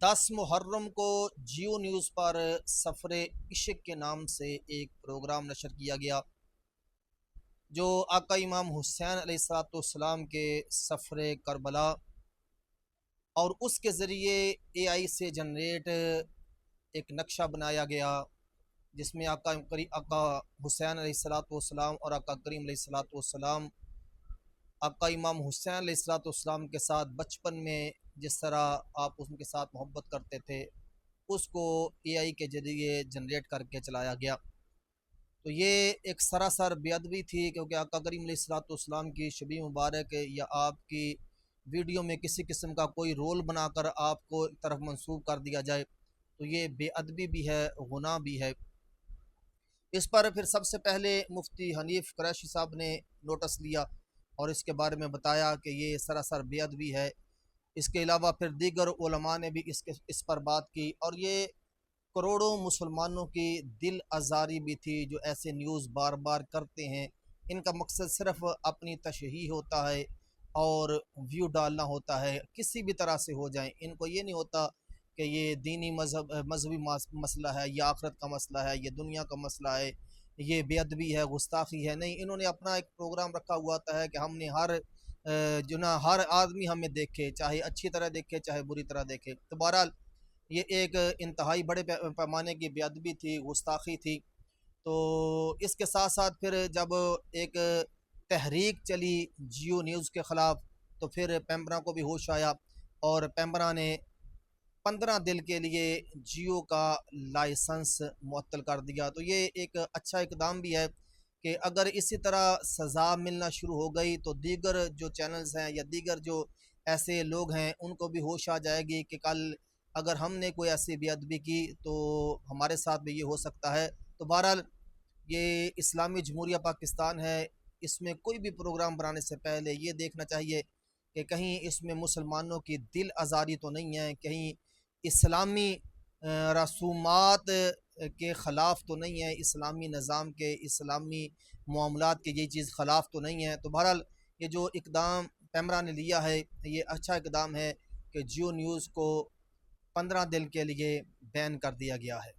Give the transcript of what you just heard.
10 محرم کو جیو نیوز پر سفر عشق کے نام سے ایک پروگرام نشر کیا گیا جو آقا امام حسین علیہ السلام کے سفر کربلا اور اس کے ذریعے اے آئی سے جنریٹ ایک نقشہ بنایا گیا جس میں آقا حسین علیہ السلام اور آقا کریم علیہ السلام آقا امام حسین علیہ السلام کے ساتھ بچپن میں جس طرح آپ ان کے ساتھ محبت کرتے تھے اس کو اے آئی کے ذریعے جنریٹ کر کے چلایا گیا۔ تو یہ ایک سراسر بے ادبی تھی، کیونکہ آقا کریم علیہ السلام کی شبیہ مبارک یا آپ کی ویڈیو میں کسی قسم کا کوئی رول بنا کر آپ کو ایک طرف منسوب کر دیا جائے تو یہ بے ادبی بھی ہے، گناہ بھی ہے۔ اس پر پھر سب سے پہلے مفتی حنیف قریشی صاحب نے نوٹس لیا اور اس کے بارے میں بتایا کہ یہ سراسر بے ادبی ہے۔ اس کے علاوہ پھر دیگر علماء نے بھی اس پر بات کی، اور یہ کروڑوں مسلمانوں کی دل آزاری بھی تھی جو ایسے نیوز بار بار کرتے ہیں۔ ان کا مقصد صرف اپنی تشہیر ہوتا ہے اور ویو ڈالنا ہوتا ہے، کسی بھی طرح سے ہو جائیں۔ ان کو یہ نہیں ہوتا کہ یہ دینی مذہبی مسئلہ ہے، یہ آخرت کا مسئلہ ہے، یہ دنیا کا مسئلہ ہے، یہ بے ادبی ہے، گستاخی ہے۔ نہیں، انہوں نے اپنا ایک پروگرام رکھا ہوا ہے کہ ہم نے ہر آدمی ہمیں دیکھے، چاہے اچھی طرح دیکھے چاہے بری طرح دیکھے۔ تو بہرحال یہ ایک انتہائی بڑے پیمانے کی بے ادبی تھی، گستاخی تھی۔ تو اس کے ساتھ ساتھ پھر جب ایک تحریک چلی جیو نیوز کے خلاف تو پھر پیمبرا کو بھی ہوش آیا اور پیمبرا نے 15 دن کے لیے جیو کا لائسنس معطل کر دیا۔ تو یہ ایک اچھا اقدام بھی ہے کہ اگر اسی طرح سزا ملنا شروع ہو گئی تو دیگر جو چینلز ہیں یا دیگر جو ایسے لوگ ہیں ان کو بھی ہوش آ جائے گی کہ کل اگر ہم نے کوئی ایسی بے ادبی کی تو ہمارے ساتھ بھی یہ ہو سکتا ہے۔ تو بہرحال یہ اسلامی جمہوریہ پاکستان ہے، اس میں کوئی بھی پروگرام بنانے سے پہلے یہ دیکھنا چاہیے کہ کہیں اس میں مسلمانوں کی دل آزاری تو نہیں ہے، کہیں اسلامی رسومات کے خلاف تو نہیں ہے، اسلامی نظام کے، اسلامی معاملات کے یہ چیز خلاف تو نہیں ہے۔ تو بہرحال یہ جو اقدام پیمرا نے لیا ہے یہ اچھا اقدام ہے کہ جیو نیوز کو 15 دن کے لیے بین کر دیا گیا ہے۔